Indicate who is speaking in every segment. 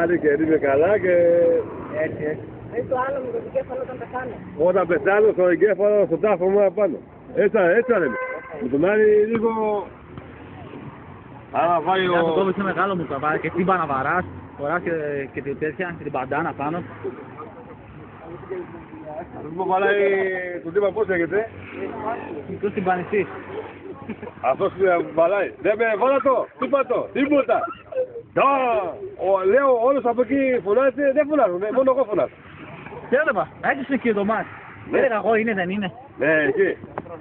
Speaker 1: Άλλη και είναι καλά και...
Speaker 2: Έτσι. Το άλλο με το εγκέφαλο όταν πεθάνω.
Speaker 1: Όταν πεθάνω στο εγκέφαλο, στον τάφο μου απάνω. Έτσι λέμε. Με τον άλλη λίγο... Άμα πάει ο...
Speaker 3: Το κόβεις είναι μεγάλο μου καβά και τι να βαράς. Φοράς και την τέτοια και την παντάνα πάνω.
Speaker 1: αυτός που βαλάει τον τύπα πώς λέγεται.
Speaker 3: Μικρός συμπανιστής.
Speaker 1: Αυτός που βαλάει. Δεν με βάλα το, τίποτα. Λέω όλος από εκεί φωνάζετε, δεν φωνάζουν, μόνο εγώ φωνάζω.
Speaker 3: Τι έβλεπα, έχεις εκεί το μάτι. Έλεγα εγώ είναι, δεν είναι.
Speaker 1: Ναι, εκεί.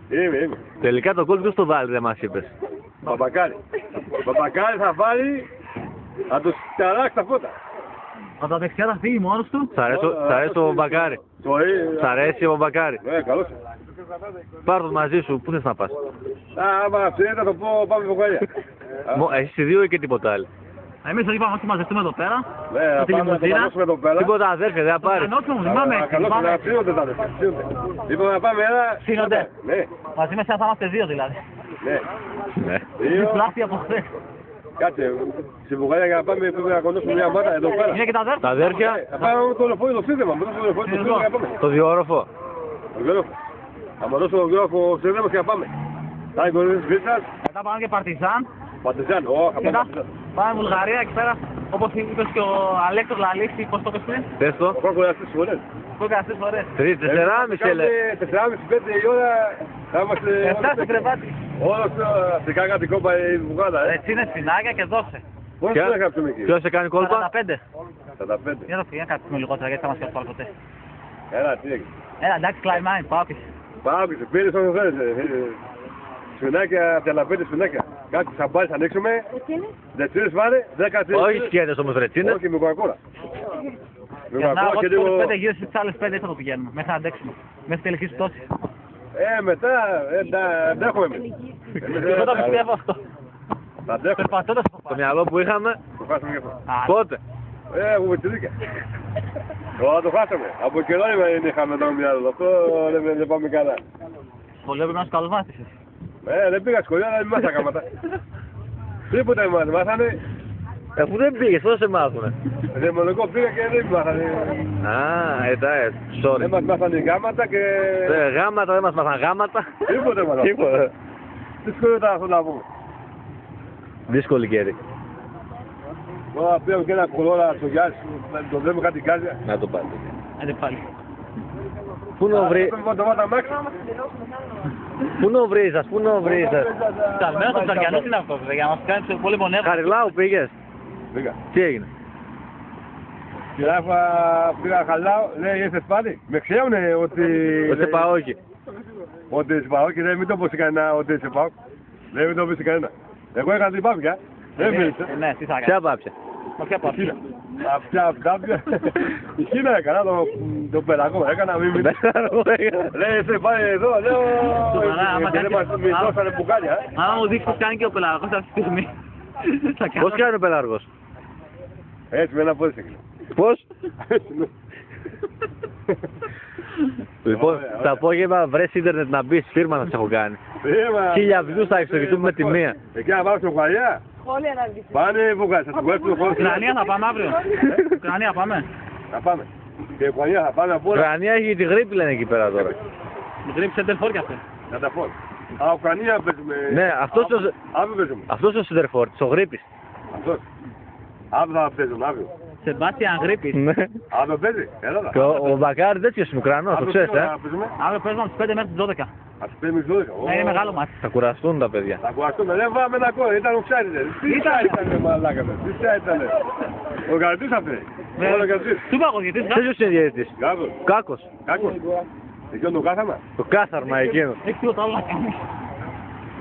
Speaker 1: Είμαι.
Speaker 4: Τελικά το γκολ ποιος το βάλει, δεν μας είπες.
Speaker 1: Παπακάρι. Παπακάρι θα βάλει, θα τους ταράξει τα φώτα.
Speaker 3: Από τα δεξιά θα φύγει μόνος του.
Speaker 4: Σ' αρέσει ο Μπακάρι. Σ' αρέσει ο Μπακάρι.
Speaker 1: Ναι, καλώς.
Speaker 4: Πάρ' τον μαζί σου, πού θες να πας.
Speaker 1: Άμα αυτή θα το πω, πάμε Βοκαλιά.
Speaker 4: Εσείς οι δύο ή και τίποτα άλλο.
Speaker 3: Εμείς θα είπαμε ότι μαζευτούμε εδώ πέρα.
Speaker 1: Ναι,
Speaker 3: στη
Speaker 1: πάμε να
Speaker 3: λιμουζίνα.
Speaker 1: το εδώ πέρα.
Speaker 4: Τίποτα αδέρφια, δεν θα πάρει.
Speaker 1: Καλώς, να ψήνονται τα αδέρφια. Είπαμε να πάμε ένα...
Speaker 3: Ψήνονται.
Speaker 1: Ναι,
Speaker 3: Μαζί μέσα θα είμαστε δύο δηλαδή.
Speaker 1: ναι.
Speaker 3: Διπλάσια από χθες.
Speaker 1: Κάτσε, στη Βοκαλιά για να πάμε πρέπει να κοντώσουμε μια μάτα εδώ πέρα.
Speaker 3: Είναι και τα αδέρφια.
Speaker 4: Τα αδέρφια,
Speaker 1: Θα πάμε το λεωφορείο το σύνδεμα, μετά το λεωφορείο το σύνδεμα και να πάμε.
Speaker 4: το διόροφο.
Speaker 1: Το γράφω. Θα δώσω τον γράφο σύνδεμα και να πάμε. Θα είναι κορίτσες Βίτσας,
Speaker 3: Μετά πάμε και Παρτιζάν.
Speaker 1: Παρτιζάν, θα
Speaker 3: Μετά
Speaker 1: πάμε.
Speaker 3: πάμε Βουλγαρία εκεί πέρα. Όπως είπες και ο Αλέκτρος Λαλίξη, πώς το είπες πριν.
Speaker 4: Θες το.
Speaker 1: Ο Κόκκο στις φορές.
Speaker 3: Το έκανες τρεις φορές.
Speaker 4: 3-4,5 λέει.
Speaker 1: 4,5-5 η ώρα θα είμαστε...
Speaker 3: Εφτά στο κρεβάτι.
Speaker 1: Όλος στην κάτι κόμπα η βουγάδα,
Speaker 3: Έτσι είναι σπινάκια και δώσε.
Speaker 1: Πώς το έκαψε εκεί.
Speaker 4: Ποιος σε κάνει κόλπα.
Speaker 3: 45.
Speaker 1: 45.
Speaker 3: Για το φύγει, κάτι με λιγότερα γιατί θα μας πιάσει πάλι ποτέ.
Speaker 1: Έλα, τι έγινε.
Speaker 3: Έλα εντάξει, κλαϊμάιν, πάω και.
Speaker 1: Πάω και σε πήρες όσο θέλεις. Σφινάκια, τελαπέντε σφινάκια. Κάτι σαμπάρι θα ανοίξουμε. Δετσίνες βάλε, 10 τσίνες.
Speaker 4: Όχι σκέτες όμως ρετσίνες.
Speaker 1: Όχι, με κοκακόλα. Με
Speaker 3: Για να
Speaker 1: κοκακόλα
Speaker 3: εγώ
Speaker 1: και
Speaker 3: τις
Speaker 1: λίγο...
Speaker 3: πρώτες 5 γύρω στις άλλες 5 έτσι θα το πηγαίνουμε. Μέχρι να αντέξουμε. Μέχρι τελικής πτώσης.
Speaker 1: Μετά, αντέχουμε εμείς.
Speaker 3: Εγώ το πιστεύω αυτό.
Speaker 1: Θα αντέχουμε.
Speaker 3: Περπατώντας το
Speaker 4: Το
Speaker 3: πάρει.
Speaker 4: μυαλό που είχαμε,
Speaker 1: Το χάσαμε και αυτό.
Speaker 4: πότε.
Speaker 1: Έχουμε τσιδίκια. Το χάσαμε. Από καιρό είχαμε το μυαλό. Αυτό δεν πάμε καλά.
Speaker 3: Σχολείο πρέπει να σου καλούς μάθησες.
Speaker 1: Δεν πήγα σχολείο, αλλά δεν μάθα καμάτα. Τίποτα δεν μάθανε.
Speaker 4: Αφού δεν πήγες, πώς σε μάθουνε.
Speaker 1: Δαιμονικό πήγα και δεν μάθανε.
Speaker 4: Εντάξει, sorry.
Speaker 1: Δεν μας μάθανε γάματα και...
Speaker 4: Γάματα, δεν μας μάθαν γάματα.
Speaker 1: Τίποτε μάθανε.
Speaker 4: Τίποτα.
Speaker 1: Τι σχολείο ήταν αυτό να πούμε.
Speaker 4: Δύσκολη καιρή.
Speaker 1: Τώρα πήγαμε και ένα κολόρα στο Γιάννη, το βλέπουμε κάτι γκάζια.
Speaker 4: Να το πάρει.
Speaker 3: Άντε πάλι.
Speaker 4: Πού να βρίζας, πού να βρίζας.
Speaker 3: Καλμένο στο Ψαριανό τι είναι αυτό, για να μας κάνεις πολύ πονεύμα.
Speaker 4: Χαριλάου πήγες.
Speaker 1: Πήγα.
Speaker 4: Τι έγινε.
Speaker 1: Γράφα, πήγα χαλάω, λέει είστε πάλι. Με ξέρουνε ότι...
Speaker 4: Ότι πάω όχι.
Speaker 1: Ότι σε πάω και δεν μην το πω σε κανένα ότι σε πάω. Δεν μην το πει σε κανένα. Εγώ έκανα την πάπια. Δεν μίλησε.
Speaker 3: Ναι, τι θα κάνεις.
Speaker 4: Ποια πάψε.
Speaker 3: Μα ποια πάψε.
Speaker 1: Κάποια. Η Χίνα έκανα το πελαγό. Έκανα μη μίλησε. Λέει είστε πάλι εδώ. Λέω... Δεν μας δώσανε μπουκάλια.
Speaker 3: Άμα μου δείξεις κάνει και ο πελαγός αυτή τη στιγμή.
Speaker 4: Πώς κάνει ο πελάργος.
Speaker 1: Έτσι με ένα πόδι σε
Speaker 4: Πώς. Λοιπόν, το απόγευμα βρες ίντερνετ να μπεις, φίρμα να σε έχω κάνει. 1000 views θα έχεις στο YouTube με τη μία.
Speaker 1: Εκεί να πάμε στο Βουκαλιά.
Speaker 2: Σχόλια να δεις.
Speaker 1: Πάνε Βουκαλιά, θα του βγάλουμε το χώρο.
Speaker 3: Ουκρανία θα πάμε αύριο. Ουκρανία πάμε.
Speaker 1: Θα πάμε. Και Βουκαλιά θα πάμε από όλα.
Speaker 4: Ουκρανία έχει τη γρήπη λένε εκεί πέρα τώρα.
Speaker 3: Μου γρήψε σεντερφόρ κι αυτό.
Speaker 1: Να τα πω. Ουκρανία παίζουμε.
Speaker 4: Ναι,
Speaker 1: Αύριο παίζουμε.
Speaker 4: αυτός ο Σιντερφόρτης, ο γρήπης.
Speaker 1: Αυτός. Αύριο θα παίζουμε, αύριο.
Speaker 3: Σεμπάστιαν γρήπης.
Speaker 4: Ναι.
Speaker 1: Αύριο παίζει. Έλα.
Speaker 4: Και ο Μπακάρη τέτοιος είναι Ουκρανός, το ξέρεις,
Speaker 3: Αύριο παίζουμε από τις 5 μέχρι τις 12.
Speaker 1: Ας παίρνουμε στις 12.
Speaker 3: Ναι, είναι μεγάλο μάτι.
Speaker 4: Θα κουραστούν τα παιδιά.
Speaker 1: Θα κουραστούμε. Δεν βάμε ένα κόλλο. Ήταν ο Ξάριτες. Τι ήταν μαλάκα με. Τι ήταν. Ο Γαρτής θα παίζει. Ο Γαρτής.
Speaker 3: Του είπα εγώ γιατί.
Speaker 4: Ποιος είναι διαιτητής.
Speaker 1: Κάκος.
Speaker 4: Κάκος.
Speaker 1: Κάκος. Εκείνο το κάθαμα.
Speaker 4: Το κάθαρμα εκείνο.
Speaker 3: Έχει τίποτα άλλο να κάνει.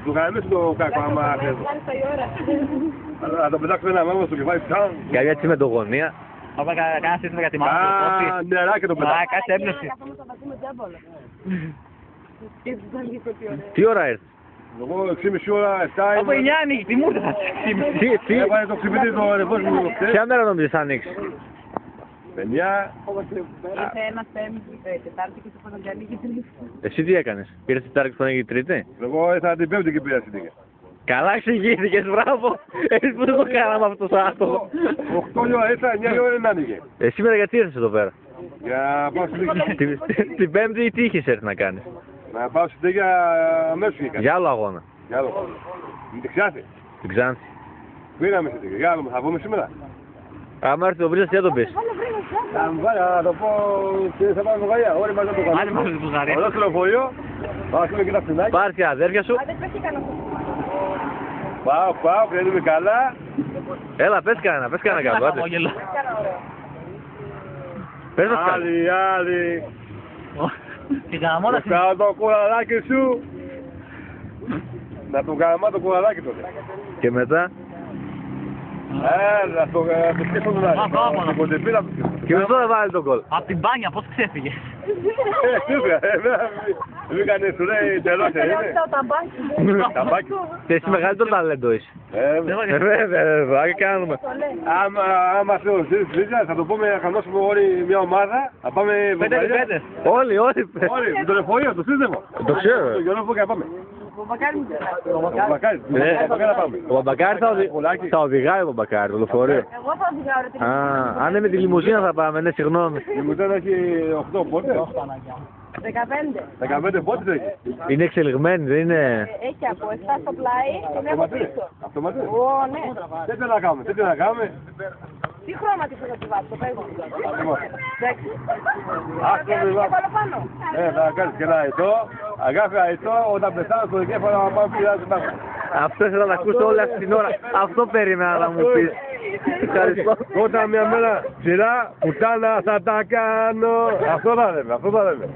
Speaker 1: Του κάνουμε στο κάκο άμα θέλει.
Speaker 2: Κάνεις τα η ώρα.
Speaker 1: Να το πετάξουμε ένα μάγο στο κεφάλι.
Speaker 4: Καμιά τσιμεντογωνία.
Speaker 3: Πάμε κανένα σύστημα για τη μάνα.
Speaker 1: Νερά και το
Speaker 3: Α,
Speaker 1: πετάξουμε.
Speaker 3: κάτσε έμπνευση.
Speaker 2: Κάθομαι στο βαθύ με τζάμπολα. Και τους θα βγει τι ωραία.
Speaker 4: Τι ώρα ήρθε.
Speaker 1: Εγώ 6,5 ώρα, 7
Speaker 3: Από 9 ανοίγει, τι μου θα
Speaker 4: Τι,
Speaker 1: Έβαλε το ξυπνητή το ρεπός μου χτες.
Speaker 4: ποια μέρα νομίζεις θα ανοίξει.
Speaker 1: 9.
Speaker 2: Ήρθε ένας Τετάρτη και το Παναγιάννη και Τρίτη.
Speaker 4: Εσύ τι έκανες. Πήρες την Τετάρτη που ανοίγει η Τρίτη.
Speaker 1: Εγώ ήρθα την Πέμπτη και πήρα συνθήκη.
Speaker 4: Καλά εξηγήθηκες, μπράβο. Εμείς που δεν το κάναμε αυτό το άτομο.
Speaker 1: 8 η ώρα ήρθα, 9 η ώρα δεν άνοιγε.
Speaker 4: Σήμερα γιατί ήρθες εδώ πέρα?
Speaker 1: Για πάω στην τέγια.
Speaker 4: Την Πέμπτη τι είχες έρθει να κάνεις?
Speaker 1: Να πάω στην τέγια αμέσως είχα.
Speaker 4: Για άλλο αγώνα.
Speaker 1: Για άλλο. Με τη Ξάνθη.
Speaker 4: Την Ξάνθη.
Speaker 1: Πήγαμε στην τέγια. Για άλλο, θα πούμε σήμερα.
Speaker 4: Άμα έρθει το βρίζας, τι θα τον πεις?
Speaker 1: Θα μου βάλει να το πω και θα πάμε Βουλγαρία. Όλοι μαζί το
Speaker 3: Άντε μας στη Βουλγαρία.
Speaker 1: Ολό στο λεωφορείο. Πάω να και τα φινάκια.
Speaker 4: Πάρεις και αδέρφια σου.
Speaker 1: Πάω, κρίνουμε καλά.
Speaker 4: Έλα, πες κανένα κάτω, άντε.
Speaker 3: Χαμόγελο.
Speaker 4: Πες μας κάτι.
Speaker 1: Άλλη.
Speaker 3: Την γαμώνα στην...
Speaker 1: Κάνω το κουραδάκι σου. Να τον γαμά το κουραδάκι τότε.
Speaker 4: Και μετά.
Speaker 1: Να το σκέφτω τον άλλο. Την κοντεπίνα του σκέφτω.
Speaker 4: Και μετά θα βάλει τον κόλ.
Speaker 3: Απ' την μπάνια, πώς ξέφυγες?
Speaker 1: Βγήκανε, σου λέει τελώσια, είναι. Ταμπάκι.
Speaker 4: Εσύ μεγαλύτερο ταλέντο είσαι. Βέβαια, κάνουμε.
Speaker 1: Άμα θεωθείς Λίζα, θα το πούμε να χανώσουμε όλοι μια ομάδα. Θα πάμε Βουλγαρία.
Speaker 4: Όλοι.
Speaker 1: Όλοι, με το λεωφορείο, το σύστημα.
Speaker 4: Το ξέρω.
Speaker 1: Το γερό και πάμε.
Speaker 2: Ο Μπακάρι
Speaker 1: πάμε.
Speaker 4: Ο Μπαμπακάρη θα οδηγάει ο Μπαμπακάρη, το λεωφορείο.
Speaker 2: Εγώ θα οδηγάω ρε την
Speaker 4: Αν είναι με τη λιμουζίνα θα πάμε, ναι, συγγνώμη.
Speaker 1: Η μητέρα έχει 8 πότε.
Speaker 2: 15.
Speaker 1: 15 πότε έχει.
Speaker 4: Είναι εξελιγμένη, δεν είναι.
Speaker 2: Έχει από 7 στο πλάι και μία από πίσω.
Speaker 1: Αυτοματή.
Speaker 2: Ω, ναι.
Speaker 1: Τι να κάνουμε.
Speaker 2: Τι χρώμα της θα τη βάζω, πες μου. Εντάξει.
Speaker 1: Άστο
Speaker 2: Θα
Speaker 1: με βάζω.
Speaker 2: βάλω πάνω.
Speaker 1: Θα κάνεις και ένα αετό. Αγάπη αετό, όταν πεθάνω στο δικέφαλο να πάω πειράζει πάνω.
Speaker 4: Αυτό ήθελα να ακούσω όλη αυτή την ώρα. Αυτό περίμενα να μου πεις. Ευχαριστώ.
Speaker 1: Όταν μια μέρα ψηλά, πουτάνα θα τα κάνω. Αυτό θα λέμε.